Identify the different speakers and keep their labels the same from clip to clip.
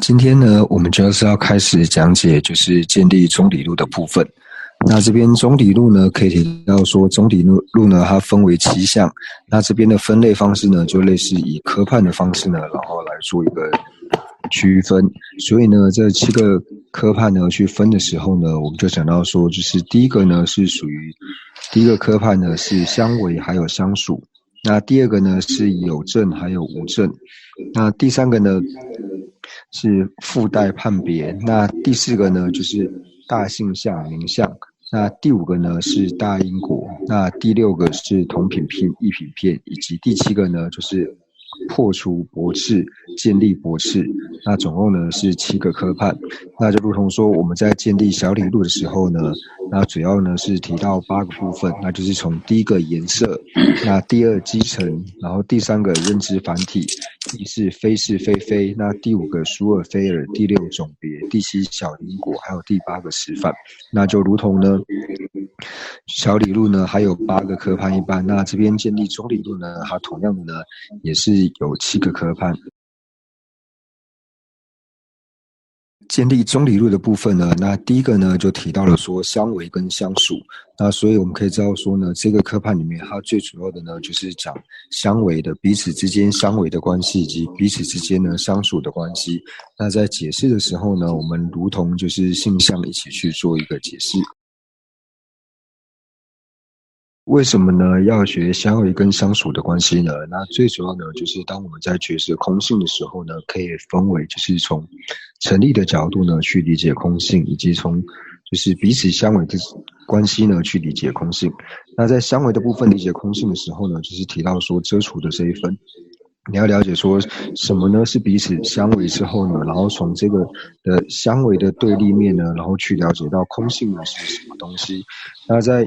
Speaker 1: 今天呢，我们就是要开始讲解就是建立中理路的部分。那这边中理路呢，可以提到说中理路呢，它分为7项。那这边的分类方式呢，就类似以科判的方式呢，然后来做一个区分。所以呢，这7个科判呢去分的时候呢，我们就讲到说，就是第一个呢是属于第一个科判呢是相违还有相属。那第二个呢是有证还有无证。那第三个呢是附带判别。那第4个呢就是大性相名相。那第5个呢是大因果。那第6个是同品片异品片，以及第7个呢就是破除驳斥建立驳斥。那总共呢是7个科判。那就如同说我们在建立小理路的时候呢，那主要呢是提到8个部分。那就是从第1个颜色，那第2基层，然后第3个认知繁体，第4非是非非，那第5个属尔非尔，第6种别，第7小因果，还有第8个示范。那就如同呢小理路呢还有8个科判一般，那这边建立中理路呢，它同样的呢也是有7个科判。建立中理路的部分呢，那第一个呢就提到了说相违跟相属。那所以我们可以知道说呢，这个科判里面它最主要的呢就是讲相违的彼此之间相违的关系，以及彼此之间呢相属的关系。那在解释的时候呢，我们如同就是性相一起去做一个解释。为什么呢要学相违跟相属的关系呢？那最主要呢就是当我们在解释空性的时候呢，可以分为就是从成立的角度呢去理解空性，以及从就是彼此相违的关系呢去理解空性。那在相违的部分理解空性的时候呢，就是提到说遮除的这一分。你要了解说什么呢是彼此相违之后呢，然后从这个的相违的对立面呢，然后去了解到空性呢是什么东西。那在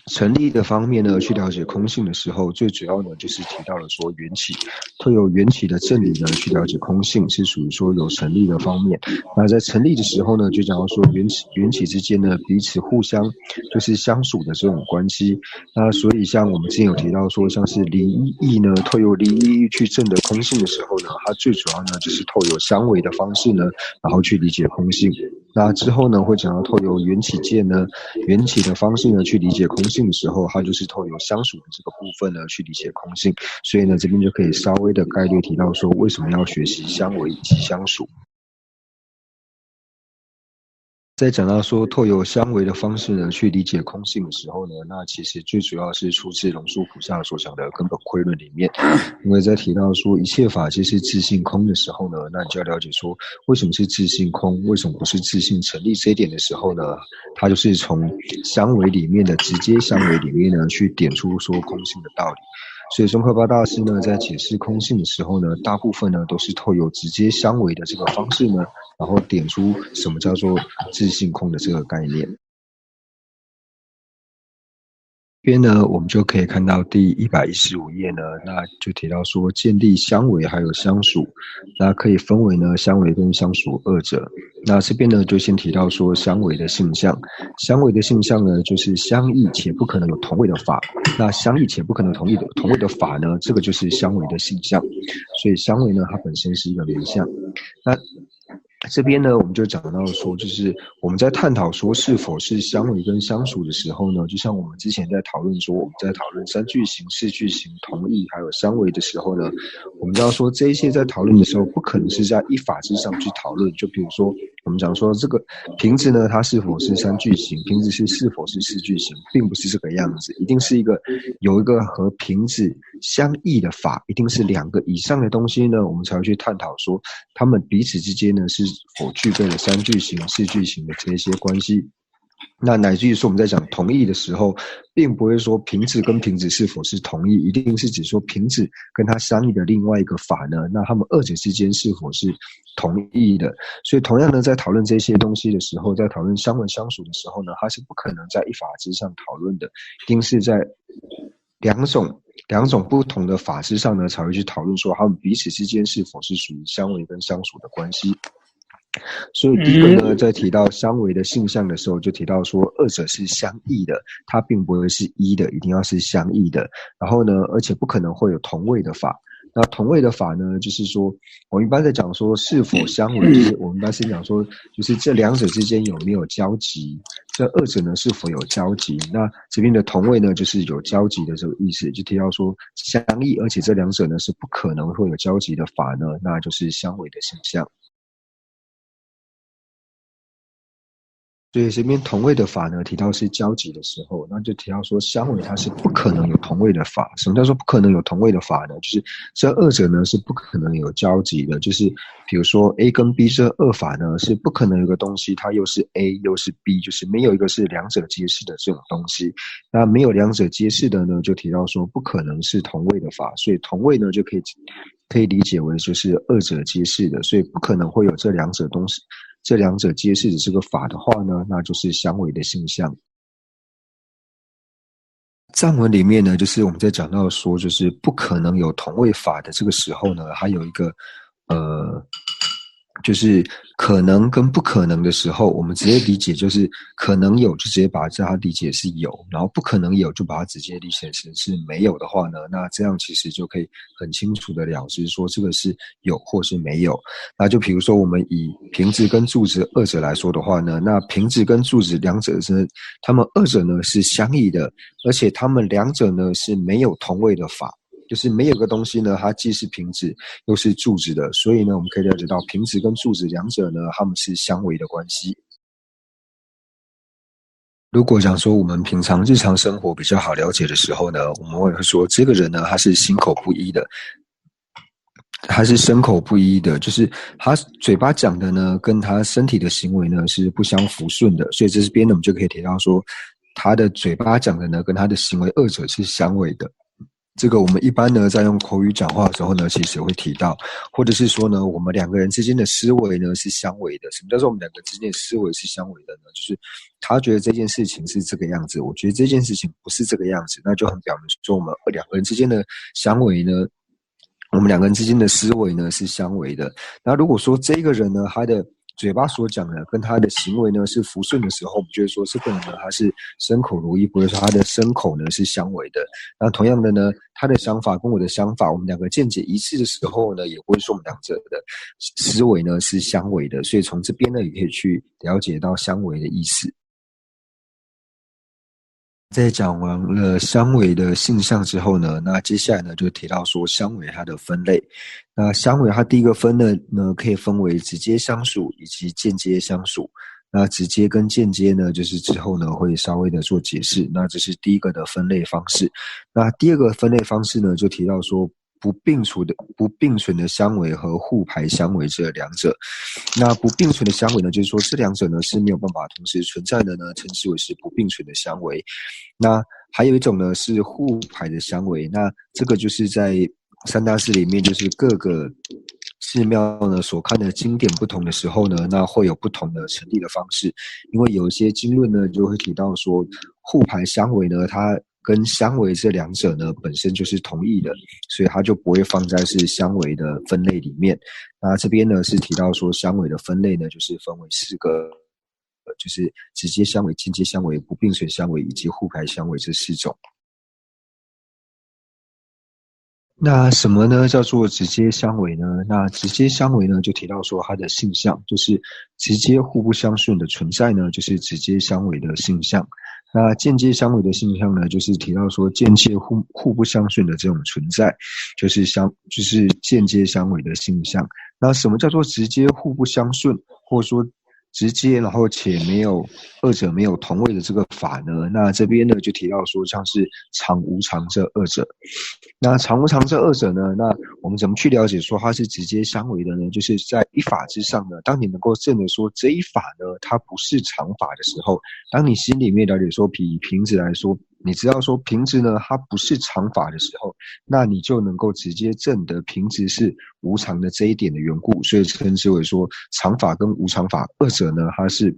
Speaker 1: 成立的方面呢，去了解空性的时候，最主要呢就是提到了说缘起，透由缘起的正理呢去了解空性，是属于说有成立的方面。那在成立的时候呢，就讲到说缘起之间呢彼此互相就是相属的这种关系。那所以像我们之前有提到说，像是离义呢，透由离义去证得空性的时候呢，它最主要呢就是透由相违的方式呢，然后去理解空性。那之后呢，会讲到透由缘起见呢，缘起的方式呢去理解空性的时候，它就是透由相属的这个部分呢去理解空性。所以呢，这边就可以稍微的概略提到说，为什么要学习相违以及相属。在讲到说透由相违的方式呢去理解空性的时候呢，那其实最主要是出自龙树菩萨所讲的根本慧论里面。因为在提到说一切法皆是自性空的时候呢，那你就要了解说为什么是自性空，为什么不是自性成立这一点的时候呢，它就是从相违里面的直接相违里面呢去点出说空性的道理。所以宗喀巴大师呢在解释空性的时候呢，大部分呢都是透由直接相违的这个方式呢，然后点出什么叫做自性空的这个概念。这边呢，我们就可以看到第115页呢，那就提到说建立相违还有相属，那可以分为呢相违跟相属二者。那这边呢就先提到说相违的性相，相违的性相呢就是相异且不可能有同位的法，那相异且不可能同位的法呢，这个就是相违的性相。所以相违呢它本身是一个名相。那这边呢，我们就讲到说，就是我们在探讨说是否是相违跟相属的时候呢，就像我们之前在讨论说，我们在讨论三句型、四句型、同义还有相违的时候呢，我们知道说这一些在讨论的时候，不可能是在一法之上去讨论。就比如说，我们讲说这个瓶子呢，它是否是三句型，瓶子是否是四句型，并不是这个样子，一定是有一个和瓶子相异的法，一定是2个以上的东西呢，我们才会去探讨说，他们彼此之间呢是否具备了三句型、四句型的这些关系。那乃至于说我们在讲同义的时候，并不会说瓶子跟瓶子是否是同义，一定是指说瓶子跟它相异的另外一个法呢，那他们二者之间是否是同义的。所以同样呢，在讨论这些东西的时候，在讨论相违相属的时候呢，它是不可能在一法之上讨论的，一定是在两种不同的法之上呢，才会去讨论说他们彼此之间是否是属于相违跟相属的关系。所以第一个呢，在提到相违的性相的时候，就提到说二者是相异的，它并不会是一的，一定要是相异的。然后呢，而且不可能会有同位的法。那同位的法呢，就是说我们一般在讲说是否相违，就是我们一般是讲说，就是这两者之间有没有交集，这二者呢是否有交集。那这边的同位呢，就是有交集的这个意思，就提到说相异，而且这两者呢是不可能会有交集的法呢，那就是相违的现象。所以这边同位的法呢，提到是交集的时候，那就提到说相违它是不可能有同位的法。什么叫做不可能有同位的法呢？就是这二者呢是不可能有交集的。就是比如说 A 跟 B 这二法呢是不可能有个东西它又是 A 又是 B，就是没有一个是两者皆是的这种东西。那没有两者皆是的呢，就提到说不可能是同位的法。所以同位呢就可以理解为就是二者皆是的，所以不可能会有这两者东西。这两者皆是的这个法的话呢，那就是相违的现象。藏文里面呢，就是我们在讲到说，就是不可能有同位法的这个时候呢，还有一个就是可能跟不可能的时候，我们直接理解就是可能有，就直接把它理解是有，然后不可能有就把它直接理解成是没有的话呢，那这样其实就可以很清楚的了知说这个是有或是没有。那就比如说我们以瓶子跟柱子二者来说的话呢，那瓶子跟柱子两者是他们二者呢是相异的，而且他们两者呢是没有同位的法。就是没有个东西呢，它既是瓶子又是柱子的，所以呢，我们可以了解到瓶子跟柱子两者呢，它们是相违的关系。如果讲说我们平常日常生活比较好了解的时候呢，我们会说这个人呢，他是心口不一的，他是身口不一的，就是他嘴巴讲的呢，跟他身体的行为呢是不相符顺的，所以这边呢，我们就可以提到说，他的嘴巴讲的呢，跟他的行为二者是相违的。这个我们一般呢，在用口语讲话的时候呢，其实也会提到，或者是说呢，我们两个人之间的思维呢是相违的。什么叫做我们两个之间的思维是相违的呢？就是他觉得这件事情是这个样子，我觉得这件事情不是这个样子，那就很表明说我们两个人之间的相违呢，我们两个人之间的思维呢是相违的。那如果说这个人呢，他的嘴巴所讲的跟他的行为呢是符顺的时候，我们就会说这个人呢他是身口如一，不会说他的身口呢是相违的。那同样的呢，他的想法跟我的想法，我们两个见解一致的时候呢，也不会说我们两者的思维呢是相违的。所以从这边呢，也可以去了解到相违的意思。在讲完了相违的性象之后呢，那接下来呢就提到说相违它的分类。那相违它第一个分类呢，可以分为直接相属以及间接相属。那直接跟间接呢，就是之后呢会稍微的做解释。那这是第一个的分类方式。那第二个分类方式呢，就提到说不并存的相违和互排相违这两者。那不并存的相违呢，就是说这两者呢是没有办法同时存在的呢，称之为是不并存的相违。那还有一种呢是互排的相违，那这个就是在三大寺里面，就是各个寺庙呢所看的经典不同的时候呢，那会有不同的成立的方式。因为有一些经论呢就会提到说，互排相违呢，它跟相违这两者呢本身就是同义的，所以它就不会放在是相违的分类里面。那这边呢是提到说相违的分类呢，就是分为四个，就是直接相违、间接相违、不并存相违以及互排相违这四种。那什么呢叫做直接相违呢？那直接相违呢，就提到说它的性相，就是直接互不相顺的存在呢，就是直接相违的性相。那间接相违的性相呢，就是提到说间接互不相顺的这种存在，就是间接相违的性相。那什么叫做直接互不相顺，或者说直接然后且二者没有同位的这个法呢？那这边呢就提到说像是常无常这二者。那常无常这二者呢，那我们怎么去了解说它是直接相违的呢？就是在一法之上呢，当你能够证得说这一法呢它不是常法的时候，当你心里面了解说以瓶子来说，你知道说瓶子呢它不是常法的时候，那你就能够直接证得瓶子是无常的这一点的缘故，所以称之为说常法跟无常法二者呢它是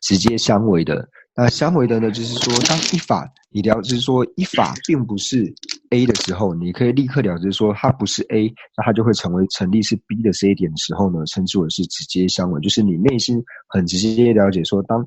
Speaker 1: 直接相违的。那相违的呢，就是说当一法你了知说一法并不是 A 的时候，你可以立刻了知说它不是 A， 那它就会成立是 B 的这一点的时候呢，称之为是直接相违，就是你内心很直接了解说，当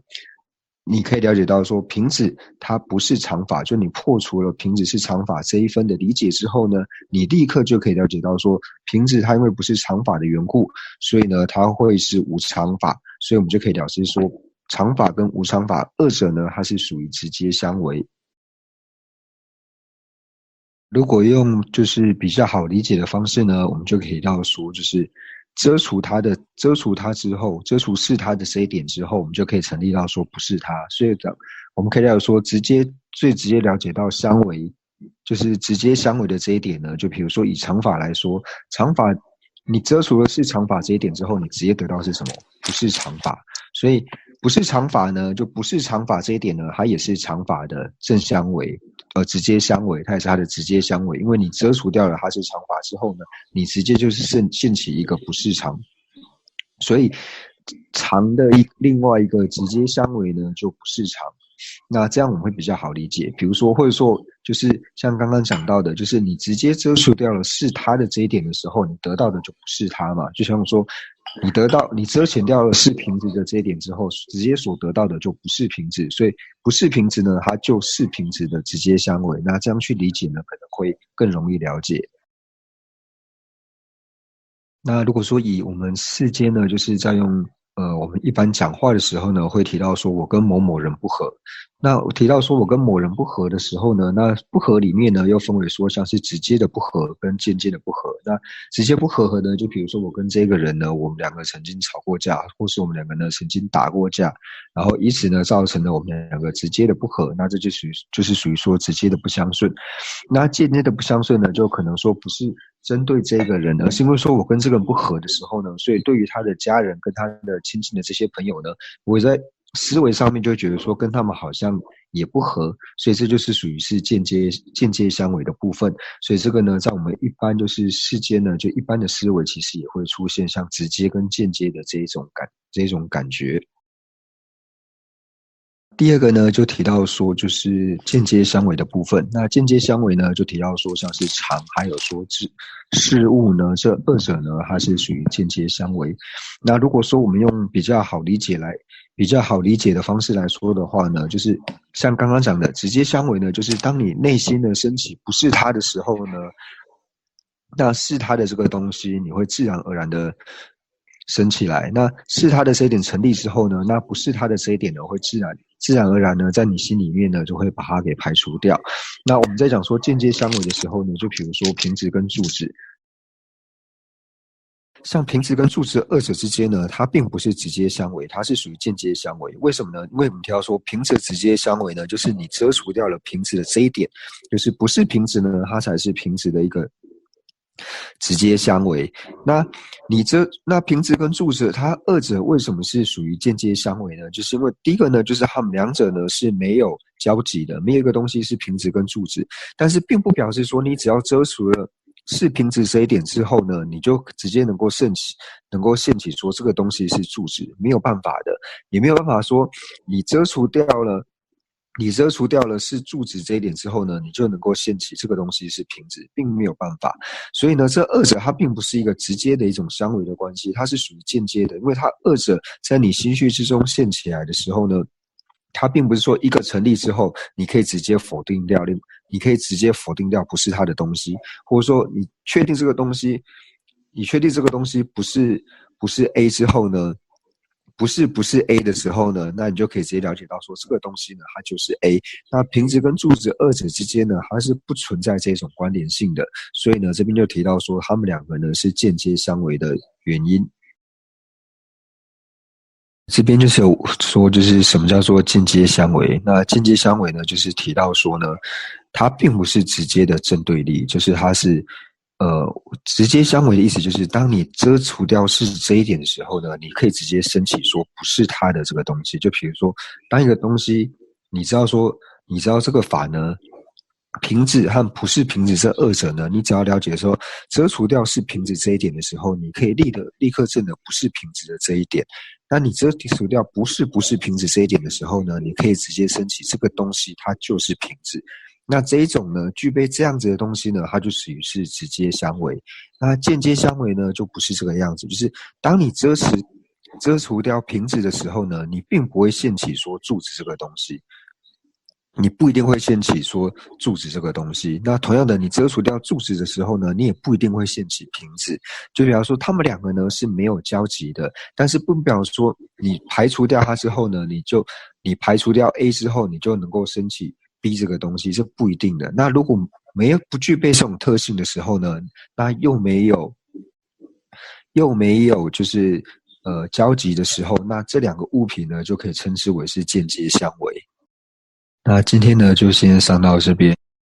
Speaker 1: 你可以了解到说瓶子它不是长发，就你破除了瓶子是长发这一分的理解之后呢，你立刻就可以了解到说瓶子它因为不是长发的缘故，所以呢它会是无长发，所以我们就可以了解说长发跟无长发二者呢它是属于直接相违。如果用就是比较好理解的方式呢，我们就可以到说，就是遮除它之后，遮除是它的 C 点之后，我们就可以成立到说不是它。所以我们可以了解说，最直接了解到相违，就是直接相违的这一点呢，就比如说以长发来说，长发你遮除了是长发这一点之后，你直接得到是什么？不是长发。所以不是长发呢，就不是长发这一点呢，它也是长发的正相违。直接相违，它也是它的直接相违，因为你遮除掉了它是长发之后呢，你直接就是现起一个不是长，所以长的另外一个直接相违呢就不是长。那这样我们会比较好理解，比如说或者说就是像刚刚讲到的，就是你直接遮除掉了是它的这一点的时候，你得到的就不是它嘛，就像说你遮显掉了是瓶子的这一点之后，直接所得到的就不是瓶子，所以不是瓶子呢，它就是瓶子的直接相违。那这样去理解呢，可能会更容易了解。那如果说以我们世间呢，就是在用我们一般讲话的时候呢，会提到说我跟某某人不合。那我提到说我跟某人不合的时候呢，那不合里面呢又分为说像是直接的不合跟间接的不合。那直接不合呢，就比如说我跟这个人呢，我们两个曾经吵过架，或是我们两个呢曾经打过架，然后以此呢造成了我们两个直接的不合，那这就是属于说直接的不相顺。那间接的不相顺呢，就可能说不是针对这个人，而是因为说我跟这个人不合的时候呢，所以对于他的家人跟他的亲近的这些朋友呢，我在思维上面就会觉得说跟他们好像也不合，所以这就是属于是间接相违的部分。所以这个呢，在我们一般就是世间呢，就一般的思维其实也会出现像直接跟间接的这一种感觉。第二个呢，就提到说就是间接相违的部分。那间接相违呢，就提到说像是常，还有说事物呢，这二者呢，它是属于间接相违。那如果说我们用比较好理解的方式来说的话呢，就是像刚刚讲的直接相违呢，就是当你内心的升起不是它的时候呢，那是它的这个东西，你会自然而然的升起来。那是它的这一点成立之后呢，那不是它的这一点呢，会自然而然呢，在你心里面呢，就会把它给排除掉。那我们在讲说间接相违的时候呢，就比如说瓶子跟柱子，像瓶子跟柱子二者之间呢，它并不是直接相违，它是属于间接相违。为什么呢？因为我们提到说瓶子直接相违呢，就是你遮除掉了瓶子的这一点，就是不是瓶子呢，它才是瓶子的一个直接相违。那瓶子跟柱子，它二者为什么是属于间接相违呢？就是因为第一个呢，就是它们两者呢是没有交集的，没有一个东西是瓶子跟柱子，但是并不表示说你只要遮除了是瓶子这一点之后呢，你就直接能够现起说这个东西是柱子，没有办法的，也没有办法说你遮除掉了是柱子这一点之后呢，你就能够现起这个东西是瓶子，并没有办法。所以呢，这二者它并不是一个直接的一种相违的关系，它是属于间接的，因为它二者在你心绪之中现起来的时候呢，它并不是说一个成立之后，你可以直接否定掉不是它的东西，或者说你确定这个东西不是 A 之后呢，不是 A 的时候呢，那你就可以直接了解到说这个东西呢，它就是 A。那瓶子跟柱子二者之间呢，它是不存在这种关联性的，所以呢，这边就提到说他们两个呢是间接相违的原因。这边就是有说，就是什么叫做间接相违？那间接相违呢，就是提到说呢，它并不是直接的正对立，就是它是直接相违的意思就是，当你遮除掉是这一点的时候呢，你可以直接升起说不是它的这个东西。就比如说，当一个东西你知道这个法呢，瓶子和不是瓶子这二者呢，你只要了解说遮除掉是瓶子这一点的时候，你可以立刻证的不是瓶子的这一点。那你遮除掉不是瓶子这一点的时候呢，你可以直接升起这个东西它就是瓶子。那这一种呢，具备这样子的东西呢，它就属于是直接相违。那间接相违呢，就不是这个样子，就是当你遮除掉瓶子的时候呢，你并不会掀起说柱子这个东西。你不一定会掀起说柱子这个东西，那同样的，你遮除掉柱子的时候呢，你也不一定会掀起瓶子。就比方说，他们两个呢是没有交集的，但是不表示说你排除掉它之后呢，你排除掉 A 之后，你就能够升起 B 这个东西，是不一定的。那如果不具备这种特性的时候呢，那又没有就是交集的时候，那这两个物品呢就可以称之为是间接相违。那今天呢就先上到这边。